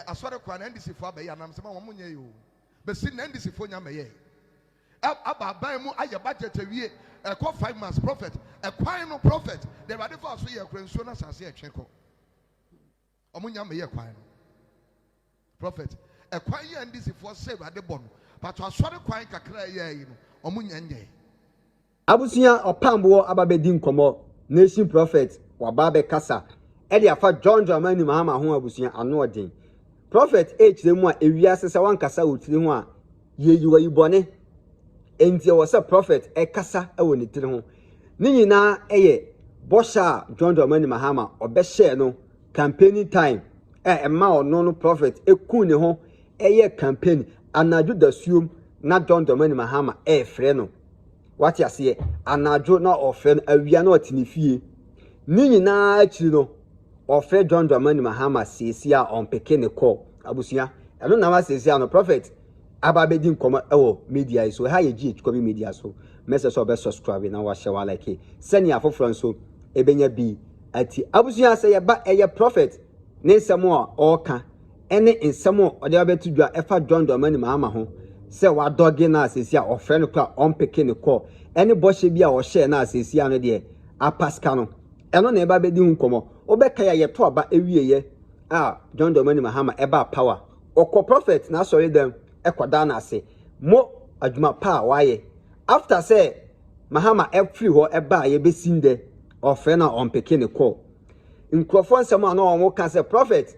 asɔre kwa na NDC fo abayi anam sema wo munye yo be si na NDC fo nya meye ababan mu aye budget awie ekɔ 5 months prophet ekwan no prophet the body for so ye kransuo na sase etweko omunya meye kwan no prophet ekwan ye NDC fo se bade bɔ no but asɔre kwan kakra ye yi no omunya nye abusuya Opambour ababedi nkomo nation prophet wababe kasa edi afa John Dramani Mahama ho abusuya ano odin prophet echiremu a ewiase se wankasa otiri ho a yeyiwa yibone enti wo se prophet ekasa ewo ne tiri ho ni nyina eye bosha John Dramani Mahama obehye no campaigning time emma ono no prophet eku ne ho eye campaign anaju dasuom na John Dramani Mahama frɛ no what you say anadwo na ofre awia na otinifie ni nyina akiri no ofre John Dramani Mahama sesia onpeke ne call abusia eno na ma sesia no prophet ababedi nkomo ewo media so ha ye GH kobi media so message so be subscribe na wa share wa like seni afofro so ebenya bi ati abusia say ye ba eye prophet ne nsemo a oka ene nsemo ode abetudwa efa John Dramani Mahama ho se wa doge na asesi a ofre no kra onpeke ne call ene boshe bi a wo share na asesi ano de apaska no eno na eba bedi nkomo obeka ya ye to aba ewieye John Dramani Mahama eba power okọ prophet na sorry dem ekoda na ase mo adwuma pa waye after say Mahama free ho eba ye besinde ofre na onpeke ne call nkrofo nsem a na wo ka say prophet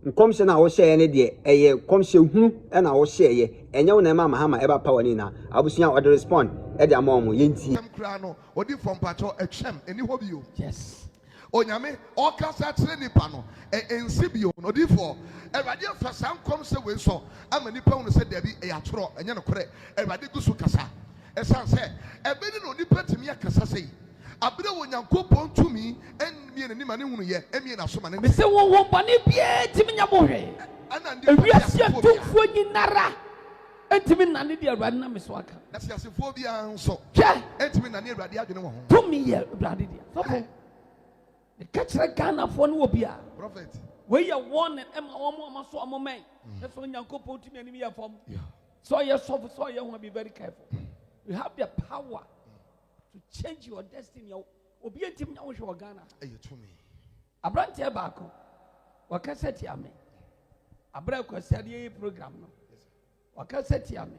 nkomhye na wo share ne de eye komhye hunu na wo share ye enye wo na ma Mahama eba power ni na abusuya o de respond e de amom yenti em kra no odi from pato etwem eni hobio yes onyame o kasa tere nipa no ensibio no odi for ewade afasan kom se we so ama nipa hu se da bi e atoro enye no kore ewade gusu kasa esan se ebe ni no nipa timi akasa sei abere wo nyankopon tumi enmie ni ma ne hunu ye emie na so ma ne me se wo bone bia timi nya mohwe ewiase atumfo nyinara entimi na ne dia awurade na me so aka na siasefo bia nso entimi na ne awurade adwene wo ho tumi ye awurade dia sofo the kachira Ghana fo no obia prophet we ye warning ema omo amaso omomen e so nyankopon tumi ani ye fom so ye sofo so ye ho be very careful you have the power to change your destiny. Obi entim nya wo hwe Ghana. Eye tumi. Abrante baako. Wakaseti ame. Abra kwasiade ye program no. Wakaseti ame.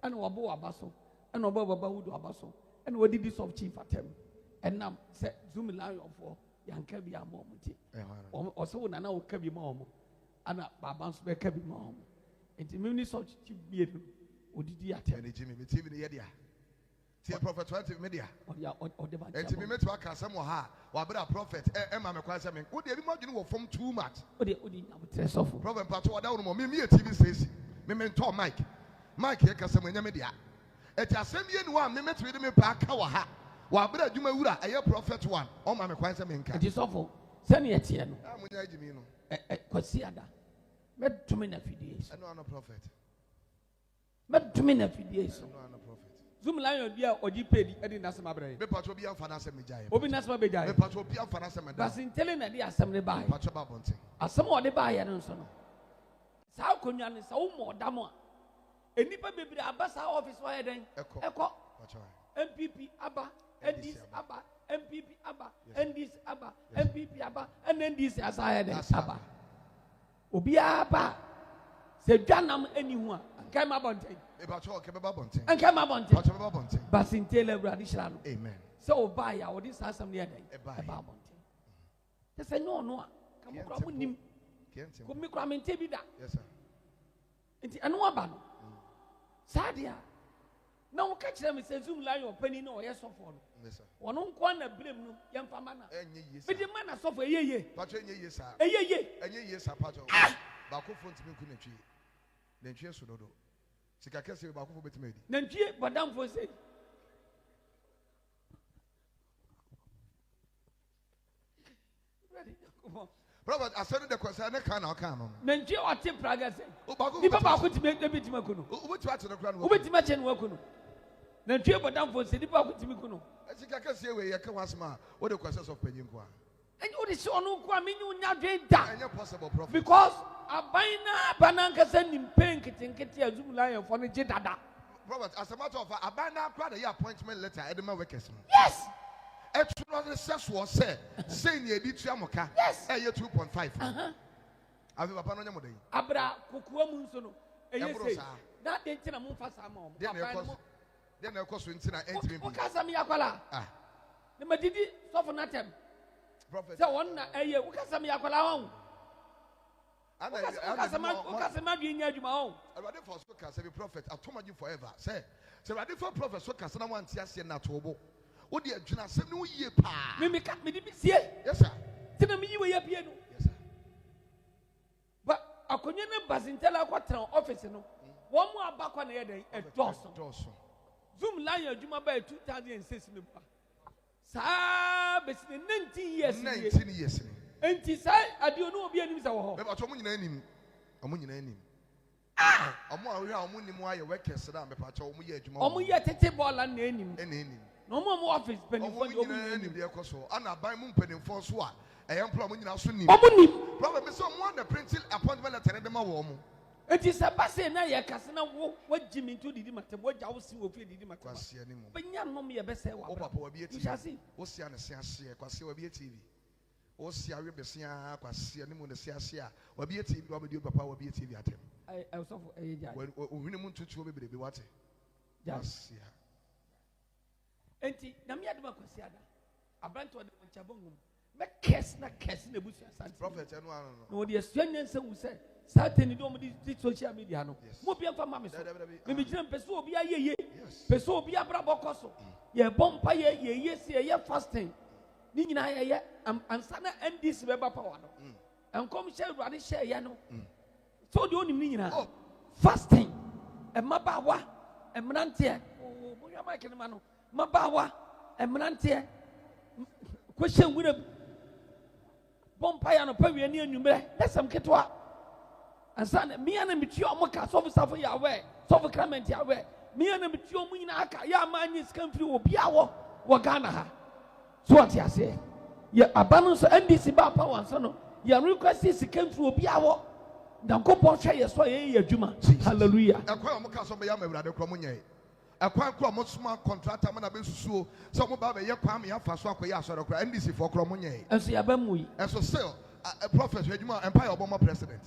Ana wabo abaso. Ana wabo baba wudu abaso. Ana wadi of chief atem. Enam se zoom line of yanka bi amom ti. O se wona na wo ka bi ma omo. Ana baba nso be ka bi ma omo. Enti minister of chief bi edu. Odidi atem. Ene jimi me TV ne ye dia. See prophet 20 media. Enti me meto aka asem wo ha. Wa bra prophet ma me kwa asem. Wo de bi mo dwene wo form too much. Odi nyam sofo. Prophet pato wada wo mo me TV station. Me mento mic. Mic ye ka asem nya media. Eti asem ye ni wa me meto de me pa aka wo ha. Wa bra adwuma wura eye prophet one. O ma me kwa asem nka. Enti sofo. Se ne etie no. Mo nya agimi no. Kwasi ada. Metumi na fidie so. Eno prophet. Metumi na fidie so. Eno prophet. Zoom line bia oji pedi edi nasem abrɛ. Me pato bi amfa na asem mejae. Obi nasem abejae. Me pato bi amfa na asem da. Bas intele na di asem ne bae. Pato ba bonte. Asem o de bae no nso no. Saa konwa ne sa wo mo dam a. Enipa bebire aba saa office wa heden. Eko. MPP aba, NDC aba, MPP aba, NDC aba, MPP aba, NDC asa heden aba. Obi aba. Se dwanam eni hu a. Kai ma bonte. Bas intele awurade hyira no. Amen. So buy ya odi sasam ne yɛdan. Eba bonte. Te se no no a. Kam kra mo nim. Ko mi kra mente bi da. Yes sir. Enti eno aba no. Sadia. Na wo ka kyerɛ me se zoom line opani na oyɛ sofo no. Yes sir. Wono nko na brem no yɛmfa ma na. Enye ye. Bi di ma na sofo eyeye. Pato enye ye sa. Eyeye. Enye ye sa pato. Ba ko fon timi ku natwie. Natwie so dodo. Sika kese ba ko fo betime di. Natwie badam fo sei. Robert, I said the question. I can't. Natwie o te praga sei. Ni Ni baba ko timi ebitima ku no. Wo ti ate no kra no. Wo betima che no ku no. Natwie badam fo sei ni baba ko timi ku no. Sika kese we ye ka wasma. Wo the questions of penyin ko a. And you would show no quaming you not drink that. Possible, prophet. Because a bina bananka sending pink and get your zoom lion for the jetada. Prophet, as a matter of fact, I buy now quite a appointment letter at the workers. Yes. Extra success was said, saying ye did Yamoka. Yes. A year 2.5. I've a panoma day. Abra Kukuamunsono. That didn't tell a moon for some. Then of course, we entering. Ukasamiakola. The Madidi Sofanatem. Prophet. So one a year, Ukasamiakola. Ukasamadi in Yajuma. I ready for Sokas, every prophet, I told you forever. Say, so ready for prophet Sokas, and I want to see a natural. What dear Juna said, no year pa. Mimic me, yes, sir. Tell me you were piano. Yes, sir. But I couldn't Bazintella Quatron office. One more back on the day at Dawson. Zoom Lion Juma by 2006. Sir, 19 years. 19 years. And he said, I don't know, be any home. But I'm on your name. I'm more why your workers sit down, but I'm yet a table and name. No more office penny for you. And I buy moon penny for Swa. I am promising now soon. Probably someone the printing appointment at Tenema. It is a passing now, Cassina, what Jimmy to the matter, what I will see will feed the matter. But you know me a best seller. You shall see. What's the answer? Quasi will be a TV. O si awe besia kwasi ani mu ne sia sia wa bi TV wa be papa wa bi TV atem I also for a jai o hwene mu ntutu bebrebe wate sia enti na me adoma kwasi ada abranto de chabongum me kes na busu asante prophet enu ano no de asuanya nsa wu se Satan do mo di social media no mo bia fa ma me so me bi gina peso obi ayeye peso obi abra bokoso ye bompa ye se ye fasting ni nyina ye ansana NDC beba power no enkom share ruade share ye no so de onim ni nyina fasting mabawa emnante o boya make ne ma no mabawa emnante question wure bompa ya no pawie ni anwumre lesam ketwa ansana me ana mitio omoka so for ya we so for clement ya we me ana mitio mu nyina aka ya manyi scan free obi awo wo Ghana ha so what you say? Ye abandon so NDC ba pa wan so no. Ye request is came through obi awo. Dan ko pon hwe ye so ye adwuma. Hallelujah. Ekwan mo ka so be ya ma awurade kro mo nyai. Ekwan kro mo suma contractor ma na be susuo. So mo ba be ye kwan me ya fa so akoye asore kro NDC for kro mo nyai. Enso ya ba mu yi. Enso still a prophet adwuma empire obomo president.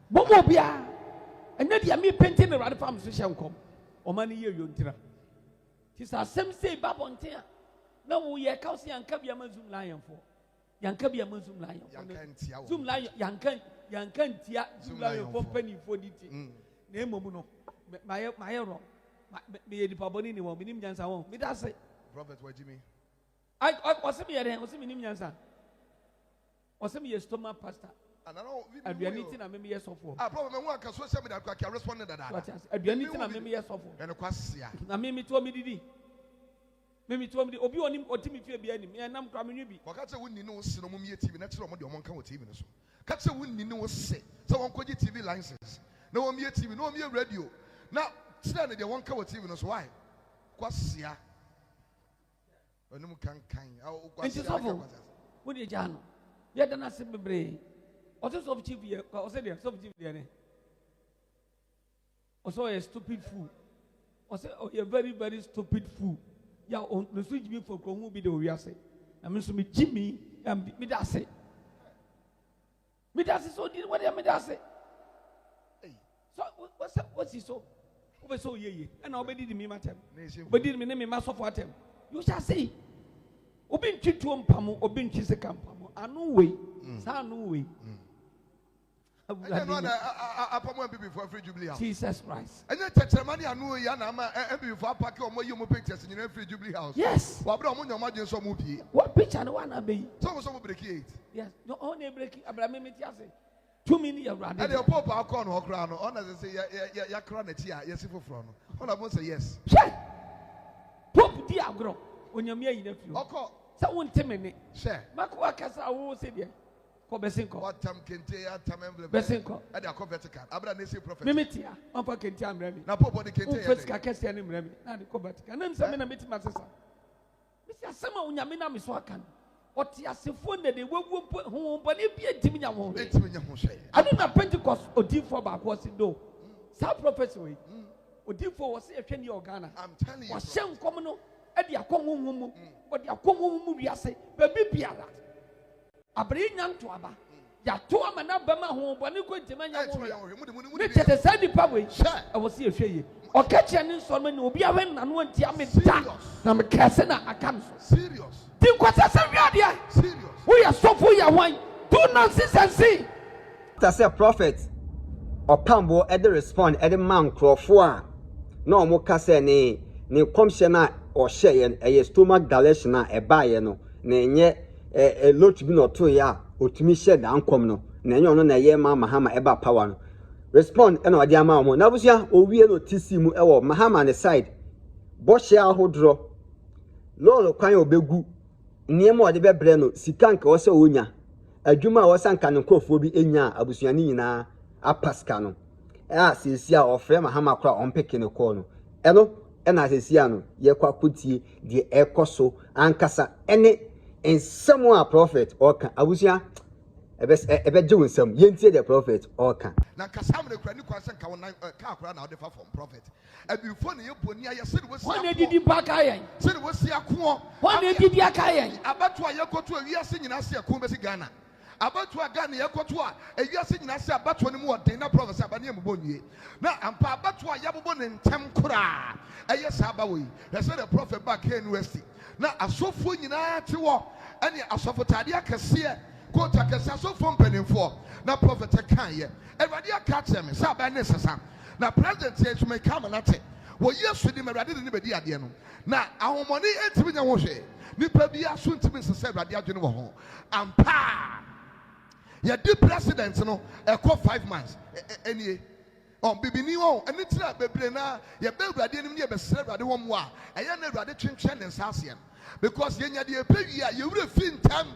Bobo bia. Enya dia me painting the awurade fam so hye nkom. O ma ne ye yontira. Ti sa sem say ba bonten a na wo ye ka so yanka bia ma zoom lion for yanka bia ma zoom lion for zoom lion yanka ntia zoom lion for penny for diti na emomu no ma ye ro me ye dipa boni ni wo minim nyansa wo me da say prophet wajimi I was me ye den was me nim nyansa was me ye stomach pastor aduani ti na me ye sofo prophet me hu aka social media ka respond that aduani ti na me ye sofo ene kwasia na me to me didi Mimi to me obi onim otimi fie bia nim e nam kwa menwe bi waka che wonni ne wo se no mo mie TV na kire mo de mo nka wo TV ne so ka che wonni ne wo se so won koji TV license na wo mie TV na wo mie radio na kire ne de won ka wo TV ne so why kwasia onum kan kwasia wo de jano ye dana se bebre o se so chief ye o se de so chief de ne o so a stupid fool o se a very very stupid fool. Ya on the switch me for Kongu be the Wiase. I mean, so me Jimmy and me that say. Me that so did what I me that say. So what's he so? Over so ye and obey the me matem. But did me name me master for them. You shall say. Obin Chitum Pamu, Obin Chisekampamu. I know way. Sa no way. Before free jubilee house. Jesus Christ. And you touch money and no yana and before pack or more you pictures in your free jubilee house. Yes. What imagine some movie? What picture no one be? Some break it. Yes. No only break Abraham Mitiase. 2 million rand. And the Pope our corner or crown on as they say ya crown it here, yes, if from. All I want say yes. Pope Diagro when you're me nephew. Okay. Someone 10 minutes. Share. Makwaka I will say there. Besinko. What time kente ya time emblem. Besinko. Ade akọ vertical. Abra na say prophet. Mimitia. Ampa kente amremi. Na popo de kente ya. Vertical kese ani mremi. Na de ko vertical. Na nsa me na meti masesa. Misi asema unyame na miso akan. Otiasifo na de wewu ho boni bi etimi nya ho. Etimi nya ho hwe. Ani na Pentecost odifo ba ko si do. Sa prophecy we. Odifo wo se ehwe ni Ghana. I'm telling you. Wa hye nkom no e de akonwo mu. O de akonwo mu wiase. Ba bibiara. Abere nyanto aba. Ya to ama na ba ma ho boni ko etimi nya ho. Ne tete sa nipa we. E wo se ehwe ye. Okache ni nso no obi awen na no antia me da. Na me kase na aka so. Serious. Serious. We are so full of wine. Do nonsense. That's a prophet. Opambour at the respond at the man crofua. No more case ni commissioner or share a stomach dilation a buyer no. Nenye a lot to be no 2 year or to me shed the uncommon no. Nenyo no na ye Mahama eba power no. Respond and no dear mamma. Nabusia o we no tisimu ewo Mahama on the side. Boshia ho draw. Lolo kwan obegu. Niemo ade bebre no sikanka wo se onya adwuma wo sanka no krofo bi enya abusuani nyina apaska no sesi a ofre Mahama kra ompeke ne ko no ena sesi a no ye kwa kotie de ekoso ankasa ene ensemo a prophet oka abusia ebe je wonsam yentie the prophet oka na kasam ne kra ni kwa sanka won ka kra na ode fa from prophet abifo ne yeboni aye se wo sia won didi baka yen se wo sia ko won didi aka yen abatu ayekoto awiase nyina se ko besi Ghana abatu Ghana yekoto a awiase nyina se abatu ne mu odin na prophet abane mbonwie na ampa abatu ayebobo ne ntem kura eye saba wo yi say the prophet back here in West na asofo nyina te wo ene asofo tade akase kota kase asofo mpanimfo na prophet kan ye Everybody catch them. Say ne sesa. Na president say to me come na te. Wo Yesu di Everybody ni bedi ade no. Na ahomoni entimi nya wo hwe. Nipa bi aso ntimi sesa Everybody adwene wo ho. Ampa. Ye di president no e ko 5 months. Enie. On bibini wo eni tira bebre na ye be Everybody nim ye be sere Everybody wo mo a. Eye na Everybody twentwen ne nsase because ye nya de epewi a ye wure fi ntam.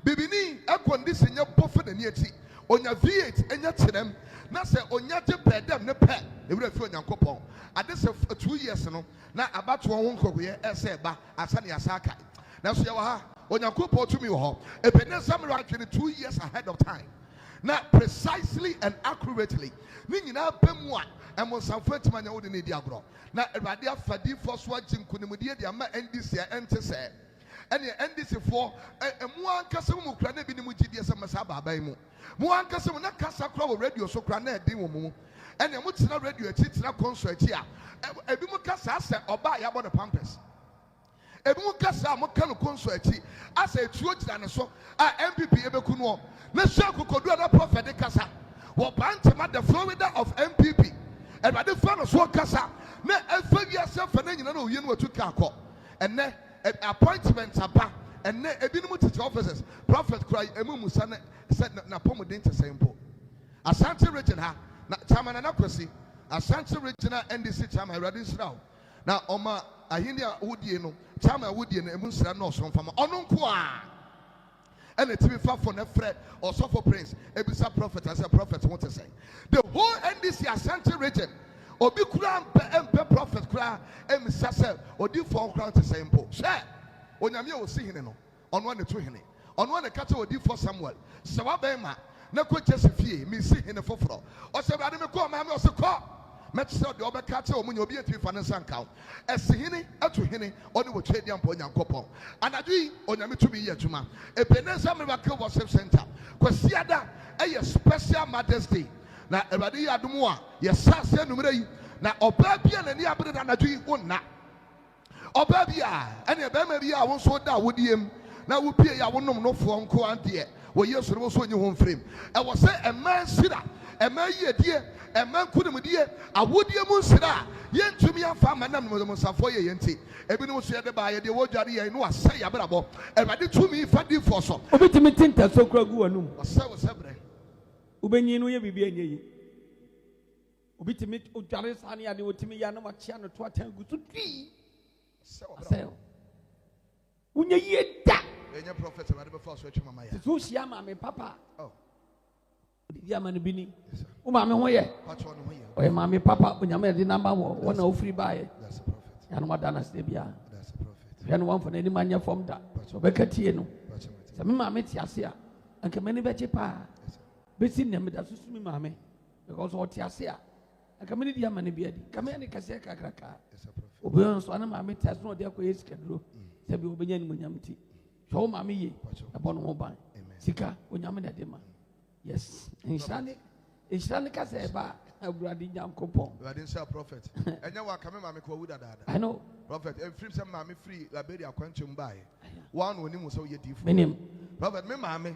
Bibini e condition ye bofe na ni ati. Onya V8 enya tirem na se onya je bedem ne pe ewura fi onyankopon ade se 2 years no na abato won nkogoye ese ba asane asaka na so ye wa ha onyankopon tumi wo ho ebeneza mra 2 years ahead of time na precisely and accurately ni nyina bemu a emonsanfo timanya wo de ne di agro na Awurade afadi fo so aginkunimudie de ama NDC ente se ene NDC for emu ankasa mu kura na bi ni mu gidie se masa baba mu mu ankasa mu na kasa kura wo radio so kura na edin wo mu ene mu tena radio ati tena console ati a ebi mu kasa ase oba ya bo the pampers ebi mu kasa mu ka no console ati ase etuo gira ne so a MPP ebeku no na shaku kodu na prophet kasa wo bantema the Florida of MPP everybody fan no so kasa na efa wi ase fa na nyina na oye no atu ka akọ ene appointment aba ene ebinumu teacher officers prophet cry emu musa na pomodin te sempo Asante region ha na chairman na kwesi Asante regional NDC chairman Awurade Israel na oma ahini a wodie no chairman wodie no emu nsira na oso mfama ono nko a ene tibi fa for na frɛ osofo prince ebisa prophet as a prophet what to say the whole NDC Asante region obi kura mpe prophet kura emisa se odi for kura te say mpo she onyame o si hene no ono ne to hene ono ne kata odi for Samuel se wa be ma na ko Joseph mi si hene foforo o se brade me ko ma me o se ko me se de obeka te omunye obi eti fa ne sanka esi hene ato hene oni wo twedi ampo nyankopon anadwi onyame tumi ye adwuma ebeneza me ba ke worship center kwasiada eye special Mother's Day na Awurade ya adomu a yesase anumere yi na oba bia na ni abere na anadwi wonna oba bia ene be ma bia wo so da wodiem na wo pie ya wonom no fo nko ante wo Yesu no so nyi ho mfrem e wo se ema sira ema yedie ema nkunimdie awodie mu sira yentumi afa manam no musafo ye yenti ebinom so ye de ba ye de wodware ye no asɛ ya brabo Awurade tumi fa di fo so obitimi tinta so kura gu wanum wo bre ubenyi no ye bibia nyeyi obitimi odware sane ade otimi ya na wachia no to atan gu so twi asɛ unye yeda enye prophet Awurade be fa so atwa mama ya so hia ma me papa dia man bini o ma me ho ye patcho no ho ye o ma me papa onyama de number wo na ofiri baaye that's a prophet ya no madana se bia that's a prophet ya no wan for na ni manya fom da so be katie no sɛ me maame te ase a anka m'ani bɛgye paa bɛsi nnɛ meda susu me maame because ɔte ase a anka m'ani di ama ne bi adi kame ne kɛseɛ kakraka obi nso ana maame te ase na ɔde akɔyɛ sikaduro sɛ bi ɔbɛnya animonyam nti hwɛ wo maame yie ɛbɔ no ho ban sika onyame na de ma yes nhyira ne kasa ɛba awurade nyankopɔn awurade nsa prophet ɛnyɛ wa kame maame ko wuda dada I know prophet every sɛ maame free Liberia kwantum bae one woni mu sɛ yɛ difo menim prophet me maame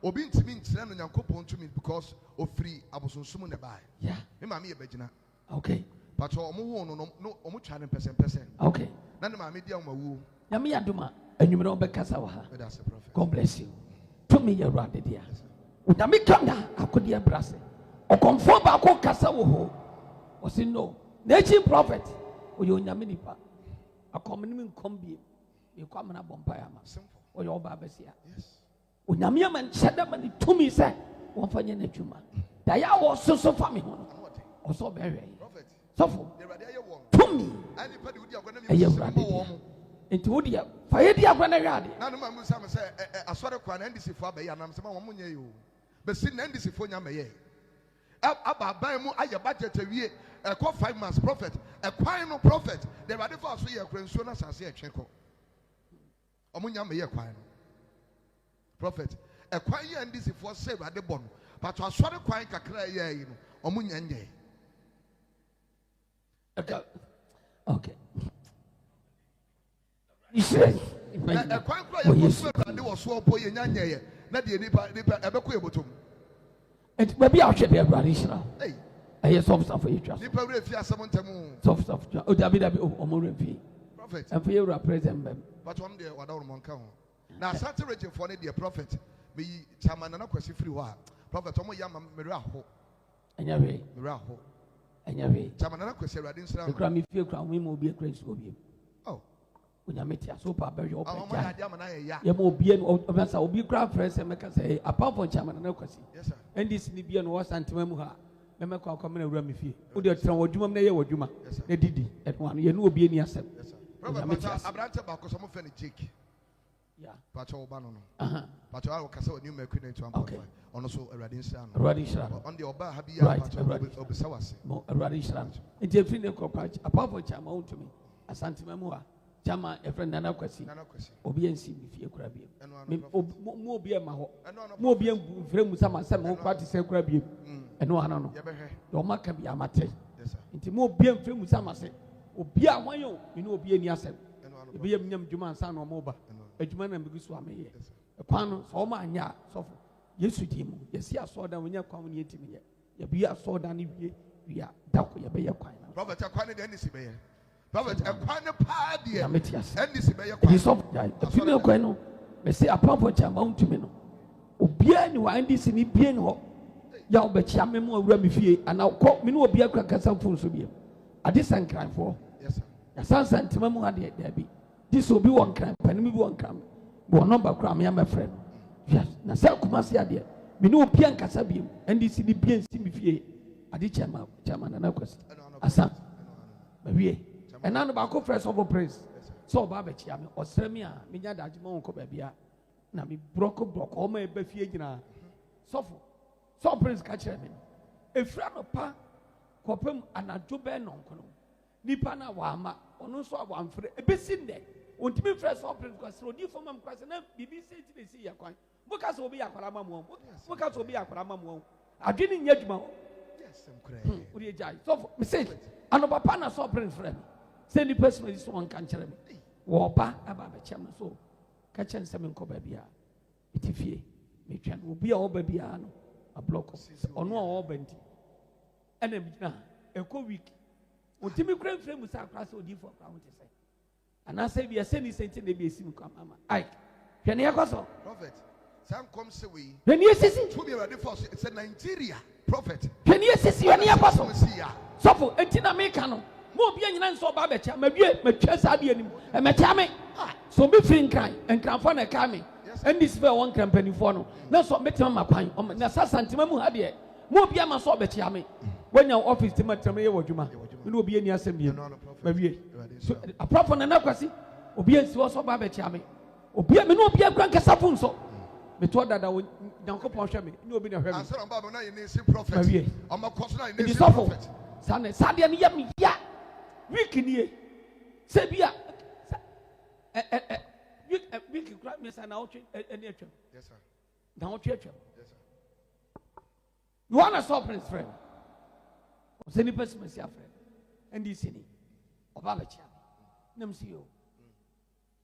obi ntimi nkyerɛ no nyankopɔn tumi because ofiri abosonsum ne bae yeah me maame yɛ bagina okay but ɔmo ho no ɔmo twa ne pɛsɛmpɛsɛ okay na ne maame di awuwu nyame yadoma anwumere ɔbɛkasa wɔ ha that's a prophet God bless you tumi yɛ awurade dia onyame kanda akɔdeɛ brase ɔkɔmfoɔ baako kasa wɔ hɔ ɔsi no n'akyi prophet ɔyɛ onyame nipa akɔm ne mi nkɔm bie mekɔ amena bɔ mpaeɛ ama ɔyɛ ɔba abɛsia onyame ama nhyɛ dɛ ma ne tumi sɛ wɔmfa nyɛ n'adwuma da yɛ a wɔsoso fa me ho no ɔsɛ ɔbɛhwɛ sɔfo tumi ɛyɛ awurade dia nti wo deɛ fa yɛ di agorɔ na hwɛ ade na no ma mu sam sɛ asɔre kwa na NDC fo abɛyɛ anam sɛ ma wɔn nyɛ yi o bɛsi na NDC fo nya mɛyɛ aba ban mu ayɛ budget awie ɛkɔ 5 months prophet ɛkwan no prophet the awurade fa so yɛ kura nsuo na asase ɛtwe kɔ ɔmo nya mɛyɛ kwan no prophet ɛkwan yɛ NDC fo sɛ awurade bɔ no but asɔre kwan kakra yɛ yi no ɔmo nya nyɛ okay ɛkwan kura yɛ kɔ so awurade wɔ so ɔpɔ yɛ nya nyɛ na deɛ nipa ɛbɛkɔ yɛ bɔtɔm enti baabi a ɔhwɛ deɛ awurade hyira ɛyɛ sɔfsafo yɛ twa nipa wura fi asɛm ntɛm sɔfsafo twa o dabi ɔmo wura fi prophet ɛmfa yɛ wura president bɛm but wɔn deɛ wada wɔn nka ho na asante region for ne deɛ prophet meyi chairman nana kwasi firi hɔ a prophet ɔmo yɛ ama mmerɛ aho ɛnyɛ hwee mmerɛ aho ɛnyɛ hwee chairman nana kwasi awurade nsira no ekura mi fie kura mo ma obi ekura nsuo bi oh onyame tia so pa bɛhwɛ ɔbɛ ɔmo yɛ ade ama na yɛ ya yɛ ma obi no ɔbɛsa obi kura frɛ sɛ mɛka sɛ apart from chairman nana kwasi yes sir NDC ni bia no wɔ santema mu ha mɛmɛkɔ akɔ mena wura mi fie wo deɛ tena wɔ adwuma mu na yɛ wɔ adwuma na didi ɛno ano yɛ ne obi ani asɛm yes sir prophet abrante baako sɛ mo fɛ ne Jake yeah pacho oba no no pacho awo kasa oni ma kwi 91.5 ono so awurade nsira no awurade nsira no on the oba ha bi ya pacho obisa wase mo awurade nsira no nti efiri ne kɔkɔ apart from chama wontumi asantema mu a chama efrɛ nana kwasi obi ensi mi fie kura bi mo obi ma hɔ mo obi mfrɛ mu sama sɛ mo kwati sɛ kura bi ɛno ano no yɛ ɔma ka bi amate nti mo obi mfrɛ mu sama sɛ obi a wɔn yɛ me ne obi ani asɛm ebi yɛ mnyam dwuma ansa na ɔmo ba adwuma na mbegu so ameyɛ ɛkwan no sɛ ɔmo anya sɔfo yesu di mu yɛsi asɔɔdan wɔnyɛ kwan ne yɛntimi yɛ yɛbi asɔɔdan ne wie dako yɛbɛyɛ kwan na prophet ɛkwan ne de NDC bɛyɛ prophet ɛkwan ne paa deɛ NDC bɛyɛ kwan sɔfo gya efi ne kwan no bɛsi apamfo kyama ntumi no obiara ni wa NDC ni bie ne hɔ yà ɔbɛkyia me mu awura me fie ana kɔ me ne obi akura kasa fon so biem ade sankranfoɔ yasansa ntema mu ha deɛ dabi dis obi wɔ nkran panim bi wɔ nkran wɔ nɔmba kura me amɛfrɛ no yes na sɛ kumase adeɛ me ne obi ankasa biem NDC ni bie nsi me fie ade kyama nana kwasi asa bawie ɛna no baako frɛ sɔfo praise sɛ ɔba abɛkyia me ɔsrɛ me a menya da adwuma wɔn kɔ baabi a na me brɔko ɔma ɛba fie gyina sɔfo prince ka kyerɛ me no efira no pa kɔpem anadwo bɛɛ nɔnkono nipa na wama ɔno nso a wamfrɛ ebesi ndɛ ontimi frɛ sɔ prince kwasɛ odi fam am kwasɛ na bibi se ti besi yɛ kwan boka sɛ obi yɛ akwara ma mu boka sɛ obi yɛ akwara ma mu adwene nya dwuma ho odi gya sɔfo me say ano papa na sɔ prince frɛ me sɛ nipa si so wɔn kan kyerɛ me wɔ ba aba abɛkyɛm no so ka kyɛn sɛ me nkɔ baabi a eti fie me twɛn obi a ɔba bia no ablɔkɔ ɔno a ɔba nti ɛna gyina ɛkɔ week otimi kura mfrɛ mu sɛ akora sɛ odiifo akora ho te sɛ anaasɛ bia sɛ ni sɛnti na bi esi mu kwam ama ai hwɛ ne yɛkɔ so prophet san kom sɛ wei hwɛ ne yɛsisi to be ready for sɛ Nigeria prophet hwɛ ne yɛsisi hwɛ ne yɛkɔ so sɔfo enti na meka no mo obi anyina nso ɔba abɛkyia mawie matwa saa deɛ anim ɛmɛkyia me so obi firi nkranfoɔ na ɛka me NDC fɛ wɔn nkran mpanimfoɔ no na so mɛtɛm ma kwan na sa santima mu ha deɛ mo obi ama so ɔbɛkyia me wɔnya office tema tɛm yɛ wɔ dwuma ne obi ani asɛm biem mawie so aprɔfo na nakwasi obi ansi wɔ so ɔba abɛkyia me obi me ne obi akura nkasa fo nso me told that Yankopon Shami, no be a And hermit. so I'm about now in prophet. Marie. I'm a cost now in It is the awful. prophet. Sunday, Sunday, and yummy, yeah. Week in here. Sabia. We can grab me as an outfit and nature. Yes, sir. Now, church. Yes, sir. You want a sovereign's friend? Send person, my friend. NDC. Obalachi. Namsio.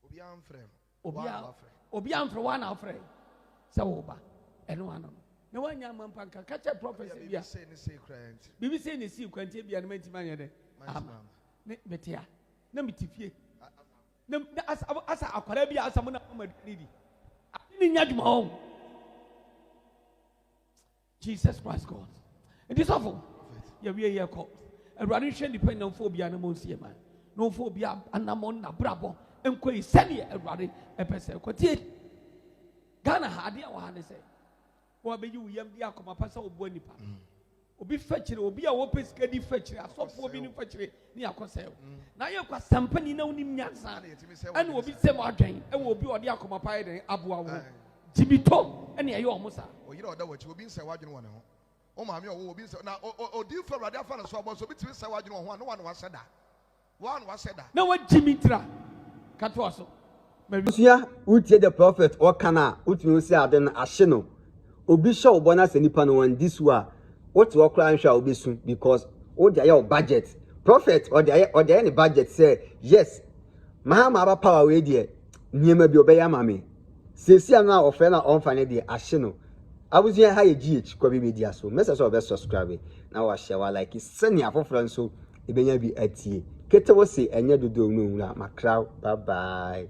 Obian frame. Obian for 1 hour frame. Sawoba. And one. No one young man can catch a prophecy. Yes, say the secret. Bibi say ni si kwantie bia na mantima yede ne betia na mitifie na asa akwara bia asa mo na madidi ni nyadwuma ho Jesus Christ God. It is awful. Ya wie ye ko awurade hwe dependent fo bia na monsie man no fo bia anamon na brabo enko yi sane awurade epese kwatie Ghana ha ade a wa ha ne say wo be yi wuyam di akoma pasa obo nipa obi fetchire obi a wo pesika di fetchire asofo obi ni fetchire ni akosel na ye kwa sampani na unim nyansa ene obi sem adwen e wo obi ode akoma pa den aboa wo jibito ene ye omo sa oyire oda wachi obi nse wadwene wona ho o ma me owo obi nse na odi fa awurade afa na so abo so obi timi nse wadwene ho na wana waseda na wa jimitra kato so Abusia utie the prophet or kana utumi si ade na ahye no obi hye obo na se nipa no wan this wa what to okra nhwa obi su because o dey your budget prophet or dey any budget say yes mahama aba power we dey niema bi obeya mame sesi ana ofe na onfa ne dey ahye no abusia ha ye gh kwa bi media so message obe subscribe na wa share wa like send ya foforo nso ebenya bi atie kete wo se enye dodo no nwura makra bye bye.